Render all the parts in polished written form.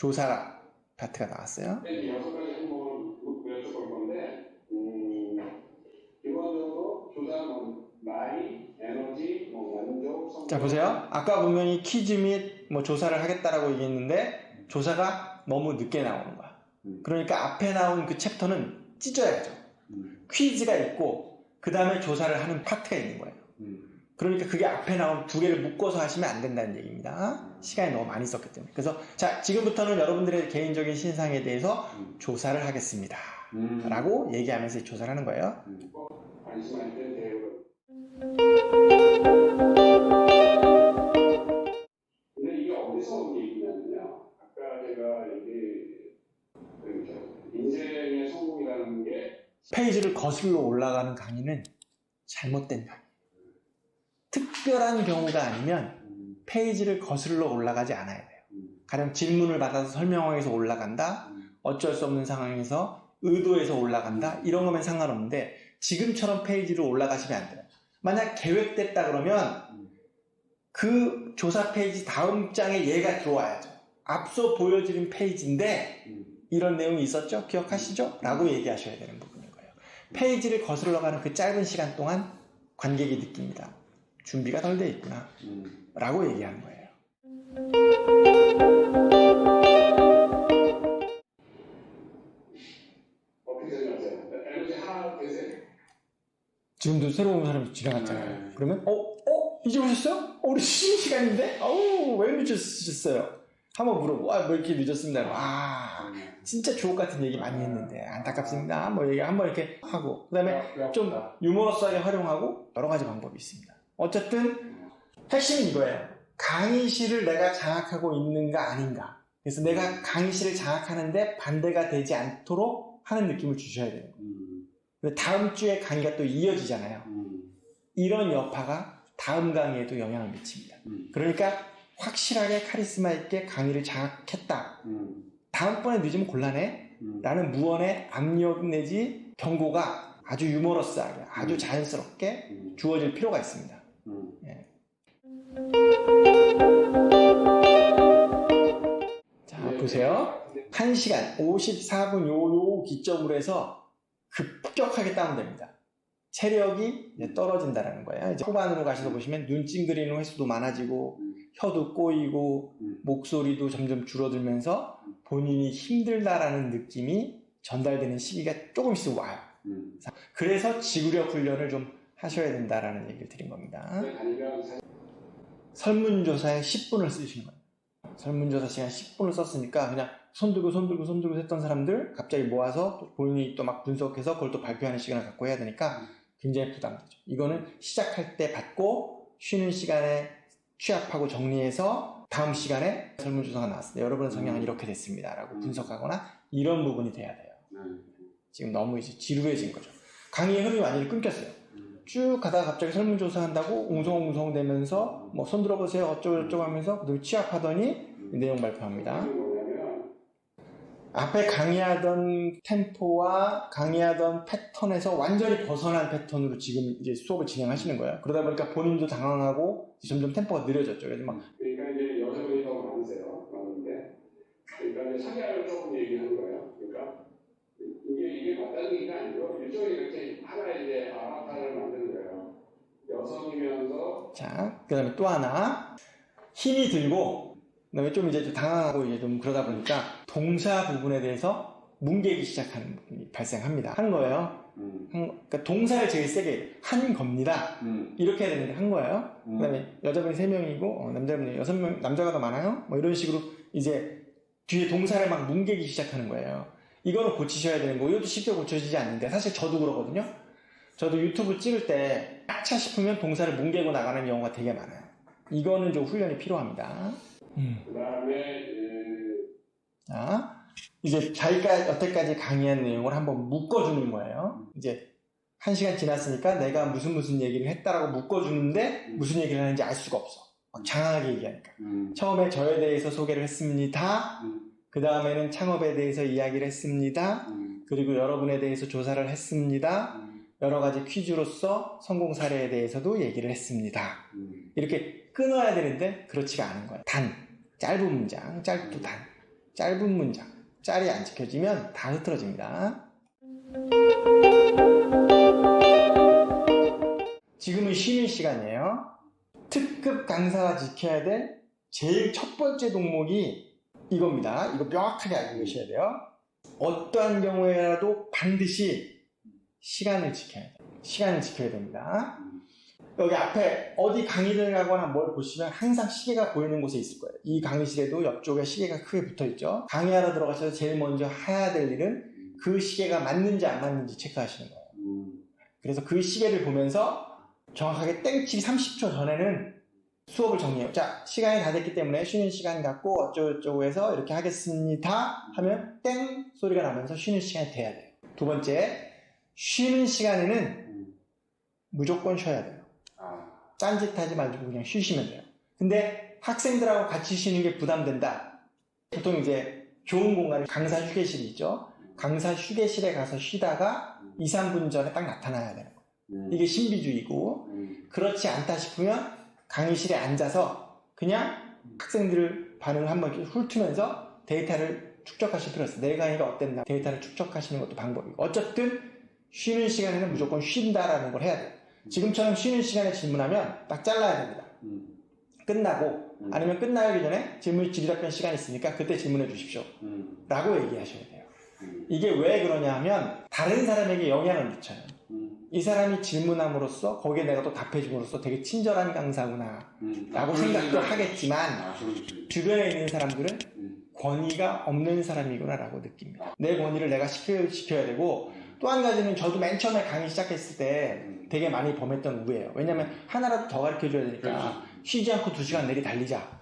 조사 파트가 나왔어요. 네, 6가지 한번 여쭤볼 건데, 기본적으로 조사는 나이, 에너지, 만족, 성격. 자, 보세요. 아까 보면 이 퀴즈 및 조사를 하겠다라고 얘기했는데 조사가 너무 늦게 나오는 거야. 그러니까 앞에 나온 그 챕터는 찢어야죠. 퀴즈가 있고 그 다음에 조사를 하는 파트가 있는 거예요. 그러니까 그게 앞에 나온 두 개를 묶어서 하시면 안 된다는 얘기입니다. 시간이 너무 많이 썼기 때문에. 그래서 자, 지금부터는 여러분들의 개인적인 신상에 대해서 조사를 하겠습니다. 라고 얘기하면서 조사를 하는 거예요. 관심할 때 대우를. 근데 이게 어디서 온 얘기냐면요. 아까 제가 인생의 성공이라는 게 페이지를 거슬러 올라가는 강의는 잘못된 강의. 특별한 경우가 아니면 페이지를 거슬러 올라가지 않아야 돼요. 가령 질문을 받아서 설명하기 위해서 올라간다, 어쩔 수 없는 상황에서 의도해서 올라간다, 이런 거면 상관없는데 지금처럼 페이지로 올라가시면 안 돼요. 만약 계획됐다 그러면 그 조사 페이지 다음 장에 얘가 들어와야죠. 앞서 보여드린 페이지인데 이런 내용이 있었죠? 기억하시죠? 라고 얘기하셔야 되는 부분인 거예요. 페이지를 거슬러 가는 그 짧은 시간 동안 관객이 느낍니다. 준비가 덜 돼 있구나 라고 얘기하는 거예요. 어떻게 생각하세요? 에너지 하나 되세요? 지금도 새로운 사람이 지나갔잖아요. 그러면 이제 오셨어요? 우리 쉬는 시간인데? 왜 늦으셨어요? 한번 물어보고 뭐 이렇게 늦었습니다. 진짜 주옥 같은 얘기 많이 했는데 안타깝습니다. 뭐 얘기 한번 이렇게 하고 그 다음에 좀 유머러스하게 활용하고 여러 가지 방법이 있습니다. 어쨌든 핵심은 이거예요. 강의실을 내가 장악하고 있는가 아닌가. 그래서 내가 강의실을 장악하는데 반대가 되지 않도록 하는 느낌을 주셔야 돼요. 다음 주에 강의가 또 이어지잖아요. 이런 여파가 다음 강의에도 영향을 미칩니다. 그러니까 확실하게 카리스마 있게 강의를 장악했다. 다음번에 늦으면 곤란해. 라는 무언의 압력 내지 경고가 아주 유머러스하게, 아주 자연스럽게 주어질 필요가 있습니다. 예. 자, 보세요. 1시간 54분 요 기점으로 해서 급격하게 다운됩니다. 체력이 이제 떨어진다는 거예요. 이제 후반으로 가셔서 보시면 눈 찡그리는 횟수도 많아지고 혀도 꼬이고 목소리도 점점 줄어들면서 본인이 힘들다라는 느낌이 전달되는 시기가 조금 있으면 와요. 그래서 지구력 훈련을 좀 하셔야 된다라는 얘기를 드린 겁니다. 설문조사에 10분을 쓰시는 거예요. 설문조사 시간 10분을 썼으니까 그냥 손 들고 했던 사람들 갑자기 모아서 본인이 또 막 분석해서 그걸 또 발표하는 시간을 갖고 해야 되니까 굉장히 부담되죠. 이거는 시작할 때 받고 쉬는 시간에 취합하고 정리해서 다음 시간에 설문조사가 나왔을 때 여러분의 성향은 이렇게 됐습니다 라고 분석하거나 이런 부분이 돼야 돼요. 지금 너무 이제 지루해진 거죠. 강의의 흐름이 완전히 끊겼어요. 쭉 가다가 갑자기 설문조사 한다고 웅성웅성 되면서 뭐 손 들어보세요 어쩌고저쩌고 하면서 그다음에 취합하더니 내용 발표합니다. 앞에 강의하던 템포와 강의하던 패턴에서 완전히 벗어난 패턴으로 지금 이제 수업을 진행하시는 거예요. 그러다 보니까 본인도 당황하고 점점 템포가 느려졌죠. 그래서 막 그러니까 이제 여성분이 더 많은데 그러니까 이제 성향을 조금 얘기하는 거예요. 그러니까 이게 맞다는 얘기가 아니고 일종의 이렇게 하나의 이제 아바타를 만드는 거예요. 여성이면서 자, 그 다음에 또 하나 힘이 들고 그 다음에 좀 이제 좀 당황하고 이제 좀 그러다 보니까 동사 부분에 대해서 뭉개기 시작하는 부분이 발생합니다. 한 거예요. 그러니까 동사를 제일 세게 한 겁니다. 이렇게 해야 되는데 한 거예요. 그 다음에 여자분이 3명이고 남자분이 6명, 남자가 더 많아요. 뭐 이런 식으로 이제 뒤에 동사를 막 뭉개기 시작하는 거예요. 이거는 고치셔야 되는 거고 이것도 쉽게 고쳐지지 않는데 사실 저도 그러거든요. 저도 유튜브 찍을 때 빡차 싶으면 동사를 뭉개고 나가는 경우가 되게 많아요. 이거는 좀 훈련이 필요합니다. 그 다음에 자, 이제 자기가 여태까지 강의한 내용을 한번 묶어주는 거예요. 이제 1시간 지났으니까 내가 무슨 얘기를 했다라고 묶어주는데 무슨 얘기를 하는지 알 수가 없어. 막 장황하게 얘기하니까. 처음에 저에 대해서 소개를 했습니다. 그 다음에는 창업에 대해서 이야기를 했습니다. 그리고 여러분에 대해서 조사를 했습니다. 여러 가지 퀴즈로서 성공 사례에 대해서도 얘기를 했습니다. 이렇게 끊어야 되는데 그렇지가 않은 거예요. 짧은 문장, 짧고 단. 짧은 문장, 짤이 안 지켜지면 다 흐트러집니다. 지금은 쉬는 시간이에요. 특급 강사가 지켜야 될 제일 첫 번째 동목이 이겁니다. 이거 명확하게 알고 계셔야 돼요. 어떠한 경우에라도 반드시 시간을 지켜야 돼요. 시간을 지켜야 됩니다. 여기 앞에 어디 강의를 가거나 뭘 보시면 항상 시계가 보이는 곳에 있을 거예요. 이 강의실에도 옆쪽에 시계가 크게 붙어 있죠. 강의하러 들어가셔서 제일 먼저 해야 될 일은 그 시계가 맞는지 안 맞는지 체크하시는 거예요. 그래서 그 시계를 보면서 정확하게 땡치기 30초 전에는 수업을 정리해요. 자, 시간이 다 됐기 때문에 쉬는 시간 갖고 어쩌고저쩌고 해서 이렇게 하겠습니다 하면 땡 소리가 나면서 쉬는 시간이 돼야 돼요. 두 번째, 쉬는 시간에는 무조건 쉬어야 돼요. 딴짓하지 말고 그냥 쉬시면 돼요. 근데 학생들하고 같이 쉬는 게 부담된다. 보통 이제 좋은 공간에 강사 휴게실이 있죠. 강사 휴게실에 가서 쉬다가 2, 3분 전에 딱 나타나야 되는 거예요. 이게 신비주의고, 그렇지 않다 싶으면 강의실에 앉아서 그냥 학생들 반응을 한번 훑으면서 데이터를 축적하실 필요가 있어요. 내 강의가 어땠나 데이터를 축적하시는 것도 방법이고, 어쨌든 쉬는 시간에는 무조건 쉰다라는 걸 해야 돼요. 지금처럼 쉬는 시간에 질문하면 딱 잘라야 됩니다. 끝나고 아니면 끝나기 전에 질문 질의답변 시간이 있으니까 그때 질문해 주십시오 라고 얘기하셔야 돼요. 이게 왜 그러냐 하면 다른 사람에게 영향을 미쳐요. 이 사람이 질문함으로써 거기에 내가 또 답해줌으로써 되게 친절한 강사구나 라고 생각도 하겠지만 주변에 있는 사람들은 권위가 없는 사람이구나 라고 느낍니다. 내 권위를 내가 지켜야 되고, 또 한 가지는 저도 맨 처음에 강의 시작했을 때 되게 많이 범했던 우예요. 왜냐면 하나라도 더 가르쳐줘야 되니까 쉬지 않고 2시간 내리 달리자.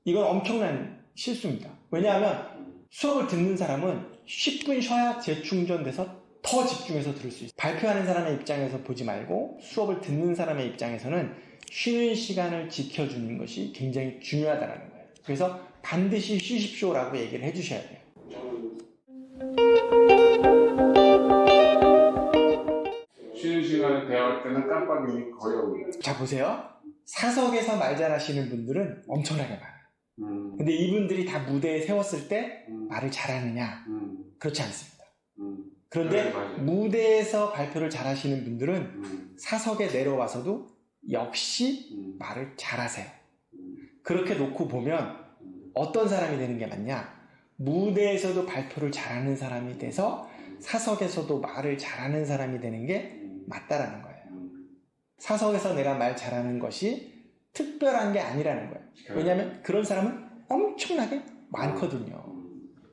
이건 엄청난 실수입니다. 왜냐하면 수업을 듣는 사람은 10분 쉬어야 재충전돼서 더 집중해서 들을 수 있어요. 발표하는 사람의 입장에서 보지 말고 수업을 듣는 사람의 입장에서는 쉬는 시간을 지켜주는 것이 굉장히 중요하다는 거예요. 그래서 반드시 쉬십시오라고 얘기를 해주셔야 돼요. 쉬는 시간에 대화할 때는 깜빡임이 거의 없는. 자, 보세요. 사석에서 말 잘하시는 분들은 엄청나게 많아요. 근데 이분들이 다 무대에 세웠을 때 말을 잘하느냐? 그렇지 않습니다. 그런데 무대에서 발표를 잘하시는 분들은 사석에 내려와서도 역시 말을 잘하세요. 그렇게 놓고 보면 어떤 사람이 되는 게 맞냐? 무대에서도 발표를 잘하는 사람이 돼서 사석에서도 말을 잘하는 사람이 되는 게 맞다라는 거예요. 사석에서 내가 말 잘하는 것이 특별한 게 아니라는 거예요. 왜냐하면 그런 사람은 엄청나게 많거든요.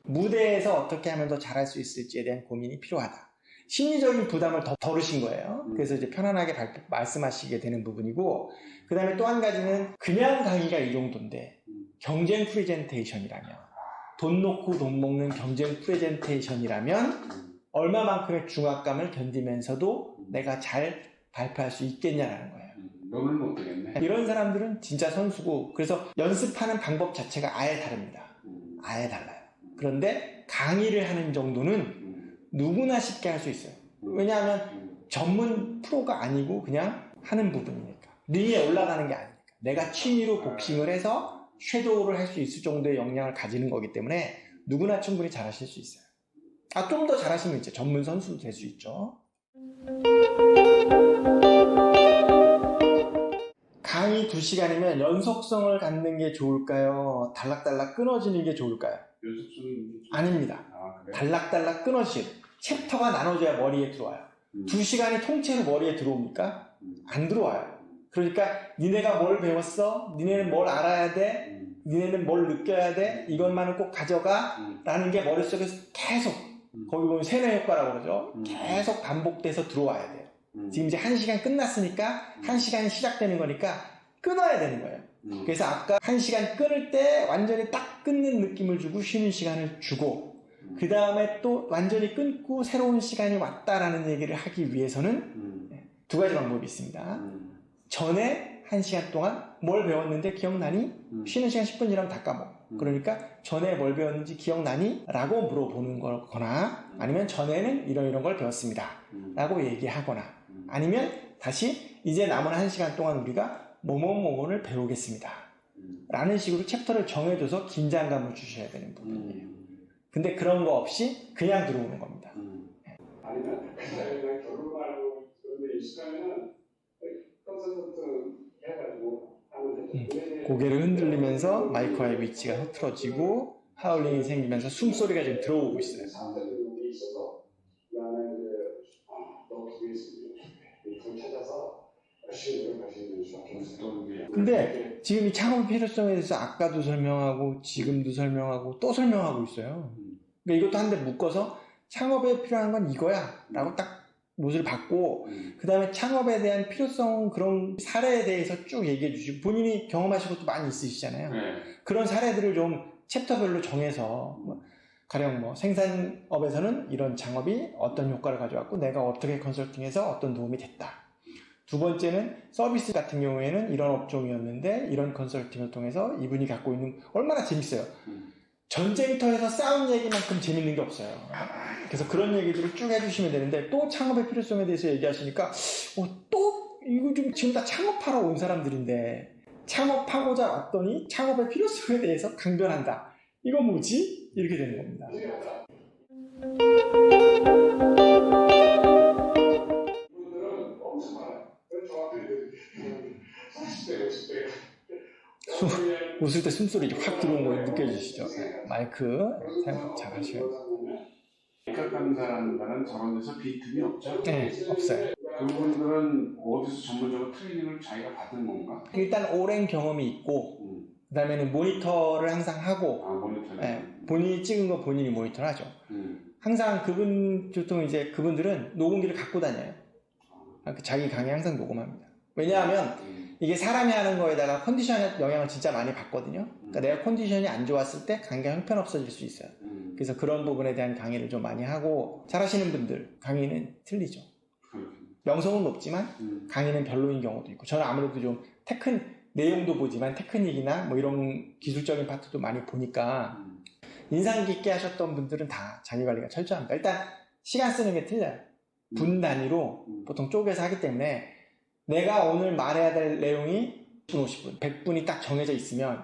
무대에서 어떻게 하면 더 잘할 수 있을지에 대한 고민이 필요하다. 심리적인 부담을 더 덜으신 거예요. 그래서 이제 편안하게 말씀하시게 되는 부분이고, 그 다음에 또 한 가지는 그냥 강의가 이 정도인데 경쟁 프레젠테이션이라면, 돈 놓고 돈 먹는 경쟁 프레젠테이션이라면 얼마만큼의 중압감을 견디면서도 내가 잘 발표할 수 있겠냐라는 거예요. 너는 못 되겠네. 이런 사람들은 진짜 선수고, 그래서 연습하는 방법 자체가 아예 다릅니다. 아예 달라요. 그런데 강의를 하는 정도는 누구나 쉽게 할 수 있어요. 왜냐하면 전문 프로가 아니고 그냥 하는 부분이니까. 링에 올라가는 게 아니니까. 내가 취미로 복싱을 해서 섀도우를 할 수 있을 정도의 역량을 가지는 거기 때문에 누구나 충분히 잘하실 수 있어요. 좀 더 잘하시면 이제 전문 선수도 될 수 있죠. 강의 2시간이면 연속성을 갖는 게 좋을까요? 달락달락 끊어지는 게 좋을까요? 연습성이 아닙니다. 그래? 달락달락 끊어지는 챕터가 나눠져야 머리에 들어와요. 2시간이 통째로 머리에 들어옵니까? 안 들어와요. 그러니까 니네가 뭘 배웠어? 니네는 뭘 알아야 돼? 니네는 뭘 느껴야 돼? 이것만은 꼭 가져가? 라는 게 머릿속에서 계속, 거기 보면 세뇌 효과라고 그러죠. 계속 반복돼서 들어와야 돼요. 지금 이제 1시간 끝났으니까 1시간이 시작되는 거니까 끊어야 되는 거예요. 그래서 아까 1시간 끊을 때 완전히 딱 끊는 느낌을 주고 쉬는 시간을 주고, 그 다음에 또 완전히 끊고 새로운 시간이 왔다라는 얘기를 하기 위해서는 2가지 방법이 있습니다. 전에 1시간 동안 뭘 배웠는데 기억나니? 쉬는 시간 10분 지나면 다 까먹어. 그러니까 전에 뭘 배웠는지 기억나니? 라고 물어보는 거거나, 아니면 전에는 이런 걸 배웠습니다 라고 얘기하거나, 아니면 다시 이제 남은 1시간 동안 우리가 뭐뭐뭐를 배우겠습니다 라는 식으로 챕터를 정해줘서 긴장감을 주셔야 되는 부분이에요. 근데 그런 거 없이 그냥 들어오는 겁니다. 아니면 그 사람이 그냥 결혼하고 그런 데 익숙하면은 컨설턴트 해가지고 하면 되죠. 고개를 흔들리면서 마이크와의 위치가 흐트러지고 하울링이 생기면서 숨소리가 지금 들어오고 있어요. 사람들이 있어서 나는 이제 너 기회 있으면 돈 찾아서 열심히 노력하시는 수밖에 없어요. 근데 지금 이 창업 필요성에 대해서 아까도 설명하고 지금도 설명하고 또 설명하고 있어요. 그러니까 이것도 한 대 묶어서 창업에 필요한 건 이거야 라고 딱 못을 받고 그 다음에 창업에 대한 필요성 그런 사례에 대해서 쭉 얘기해 주시고 본인이 경험하신 것도 많이 있으시잖아요. 그런 사례들을 좀 챕터별로 정해서 가령 뭐 생산업에서는 이런 창업이 어떤 효과를 가져왔고 내가 어떻게 컨설팅해서 어떤 도움이 됐다. 두 번째는 서비스 같은 경우에는 이런 업종이었는데 이런 컨설팅을 통해서 이분이 갖고 있는 얼마나 재밌어요. 전쟁터에서 싸운 얘기만큼 재밌는 게 없어요. 그래서 그런 얘기들을 쭉 해주시면 되는데 또 창업의 필요성에 대해서 얘기하시니까 또 이거 좀 지금 다 창업하러 온 사람들인데 창업하고자 왔더니 창업의 필요성에 대해서 강변한다. 이거 뭐지? 이렇게 되는 겁니다. 이분들은 엄청 많아요. 저한테 40대, 50대. 웃을 때 숨소리 확 들어온 거 느껴지시죠? 마이크 사용 잘 하셔요. 입학 강사라는 저런 데서 빈틈이 없죠? 네, 없어요. 그분들은 어디서 전문적으로 트레이닝을 자기가 받은 건가? 일단 오랜 경험이 있고 그 다음에는 모니터를 항상 하고 모니터. 본인이 찍은 거 본인이 모니터를 하죠. 항상 보통 이제 그분들은 녹음기를 갖고 다녀요. 자기 강의 항상 녹음합니다. 왜냐하면 이게 사람이 하는 거에다가 컨디션에 영향을 진짜 많이 받거든요. 그러니까 내가 컨디션이 안 좋았을 때 강의가 형편없어질 수 있어요. 그래서 그런 부분에 대한 강의를 좀 많이 하고 잘하시는 분들 강의는 틀리죠. 명성은 높지만 강의는 별로인 경우도 있고 저는 아무래도 좀 내용도 보지만 테크닉이나 뭐 이런 기술적인 파트도 많이 보니까 인상 깊게 하셨던 분들은 다 자기관리가 철저합니다. 일단 시간 쓰는 게 틀려요. 분 단위로 보통 쪼개서 하기 때문에 내가 오늘 말해야 될 내용이 50분, 100분이 딱 정해져 있으면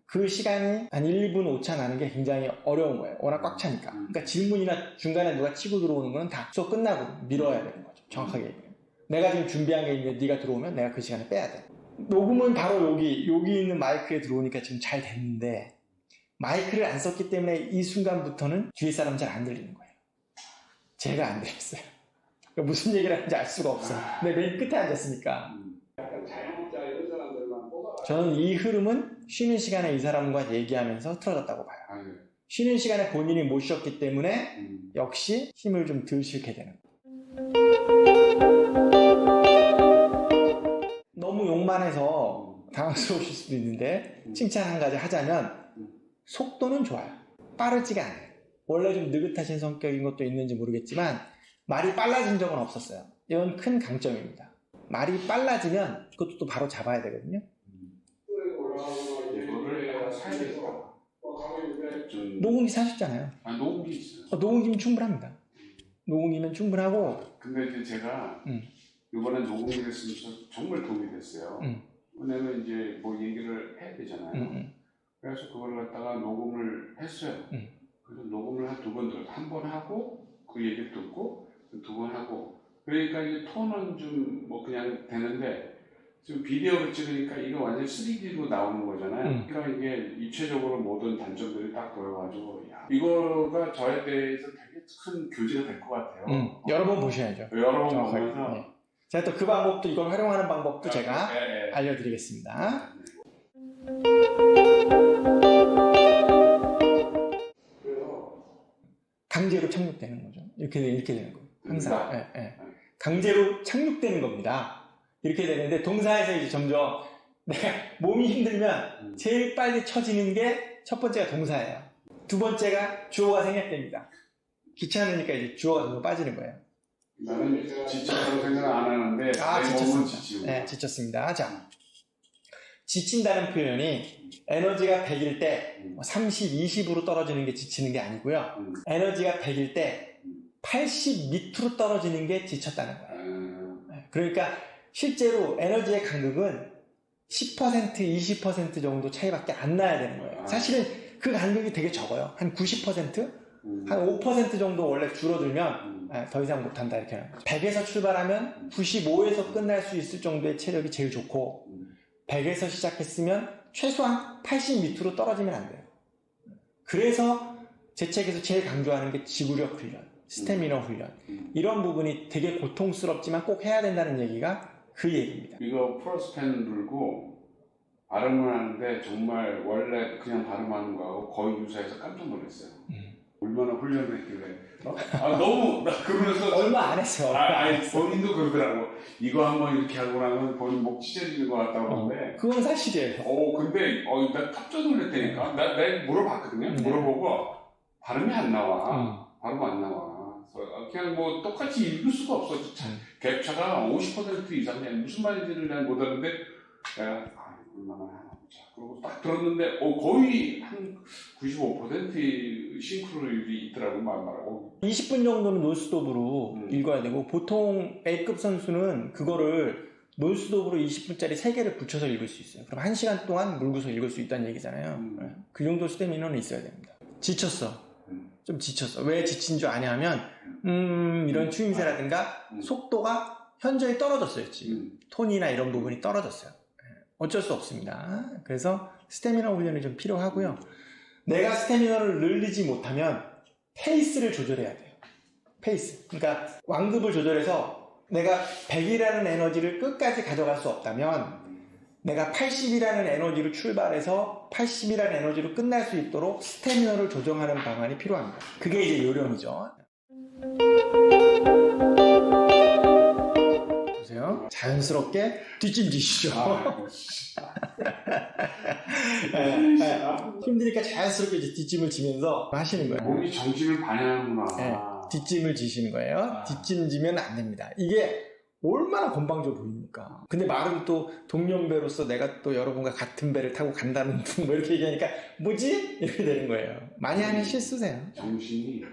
그 시간이 한 1, 2분 오차 나는 게 굉장히 어려운 거예요. 워낙 꽉 차니까. 그러니까 질문이나 중간에 누가 치고 들어오는 거는 다 수업 끝나고 미뤄야 되는 거죠. 정확하게 얘기해요. 내가 지금 준비한 게 있는데 네가 들어오면 내가 그 시간에 빼야 돼. 녹음은 바로 여기 있는 마이크에 들어오니까 지금 잘 됐는데 마이크를 안 썼기 때문에 이 순간부터는 뒤에 사람 잘 안 들리는 거예요. 제가 안 들렸어요. 그러니까 무슨 얘기를 하는지 알 수가 없어. 근데 맨 끝에 앉았으니까. 자영업자 이런 사람들만 뽑아가지고 저는 이 흐름은 쉬는 시간에 이 사람과 얘기하면서 틀어졌다고 봐요. 쉬는 시간에 본인이 못 쉬었기 때문에 역시 힘을 좀 덜 실게 되는 너무 욕만 해서 당황스러우실 수도 있는데 칭찬 한 가지 하자면 속도는 좋아요. 빠르지가 않아요. 원래 좀 느긋하신 성격인 것도 있는지 모르겠지만 말이 빨라진 적은 없었어요. 이건 큰 강점입니다. 말이 빨라지면 그것도 또 바로 잡아야 되거든요. 이거를 사야 되겠다. 녹음기 사셨잖아요. 녹음기 있어요. 녹음기면 충분합니다. 녹음기면 충분하고 근데 이제 제가 이번에 녹음기를 쓰면서 정말 도움이 됐어요. 왜냐면 이제 뭐 얘기를 해야 되잖아요. 그래서 그걸 갖다가 녹음을 했어요. 그래서 녹음을 한 2번 들었어요. 한 번 하고 그 얘기를 듣고 2번 하고 그러니까 이제 톤은 좀 뭐 그냥 되는데 지금 비디오를 찍으니까 이거 완전 3D로 나오는 거잖아요. 그러니까 이게 입체적으로 모든 단점들이 딱 보여가지고 이거가 저에 대해서 되게 큰 교재가 될 것 같아요. 여러 번 보셔야죠. 여러 번 정확하게. 보면서 네. 제가 또 그 방법도 이걸 활용하는 방법도 제가 네. 알려드리겠습니다. 강제로 착륙되는 거죠. 이렇게 되는 거예요. 항상. 강제로 착륙되는 겁니다. 이렇게 되는데 동사에서 이제 점점 내가 몸이 힘들면 제일 빨리 쳐지는 게 첫 번째가 동사예요. 두 번째가 주어가 생략됩니다. 귀찮으니까 이제 주어가 좀 빠지는 거예요. 나는 지쳤다고 생각 안 하는데 내 몸은 지치고. 네, 지쳤습니다. 자, 지친다는 표현이 에너지가 100일 때 30, 20으로 떨어지는 게 지치는 게 아니고요. 에너지가 100일 때 80 밑으로 떨어지는 게 지쳤다는 거예요. 그러니까 실제로 에너지의 간극은 10%, 20% 정도 차이밖에 안 나야 되는 거예요. 사실은 그 간극이 되게 적어요. 한 90%? 한 5% 정도 원래 줄어들면 더 이상 못한다 이렇게 하는 거죠. 100에서 출발하면 95에서 끝날 수 있을 정도의 체력이 제일 좋고 100에서 시작했으면 최소한 80 밑으로 떨어지면 안 돼요. 그래서 제 책에서 제일 강조하는 게 지구력 훈련, 스태미너 훈련 이런 부분이 되게 고통스럽지만 꼭 해야 된다는 얘기가 그 얘기입니다. 이거 프로스펜 들고 발음을 하는데 정말 원래 그냥 발음하는 거하고 거의 유사해서 깜짝 놀랐어요. 얼마나 훈련을 했길래. 너무, 나 그러면서. 얼마 안 했어. 아니, 본인도 그러더라고. 이거 한번 이렇게 하고 나면 본인 목 찢어지는 것 같다고 그러는데. 그건 사실이에요. 근데, 나 깜짝 놀랐다니까. 내가 물어봤거든요. 물어보고, 발음이 안 나와. 발음 안 나와. 그래서 그냥 뭐 똑같이 읽을 수가 없어. 갭차가 50% 이상이야. 무슨 말인지를 난 못 아는데, 내가, 얼마나 하나 보자. 그리고 딱 들었는데, 거의 한 95% 싱크로율이 있더라고, 말하고. 20분 정도는 논스톱으로 읽어야 되고, 보통 A급 선수는 그거를 논스톱으로 20분짜리 3개를 붙여서 읽을 수 있어요. 그럼 1시간 동안 물고서 읽을 수 있다는 얘기잖아요. 그 정도 스태미너는 있어야 됩니다. 지쳤어. 좀 지쳤어. 왜 지친 줄 아냐면, 이런 추임새라든가 속도가 현저히 떨어졌어요, 지금. 톤이나 이런 부분이 떨어졌어요. 어쩔 수 없습니다. 그래서 스태미너 훈련이 좀 필요하고요. 내가 스태미너를 늘리지 못하면 페이스를 조절해야 돼요. 페이스. 그러니까 완급을 조절해서 내가 100이라는 에너지를 끝까지 가져갈 수 없다면 내가 80이라는 에너지로 출발해서 80이라는 에너지로 끝날 수 있도록 스태미너를 조정하는 방안이 필요합니다. 그게 이제 요령이죠. 보세요. 자연스럽게 뒷짐지시죠. 힘드니까 자연스럽게 이제 뒷짐을 지면서 하시는 거예요. 몸이 정신을 반영하는구나. 네, 뒷짐을 지시는 거예요. 뒷짐 지면 안 됩니다. 이게 얼마나 건방져 보입니까? 근데 말은 또 동년배로서 내가 또 여러분과 같은 배를 타고 간다는 뭐 이렇게 얘기하니까 뭐지? 이렇게 되는 거예요. 많이 하는 실수세요. 정신이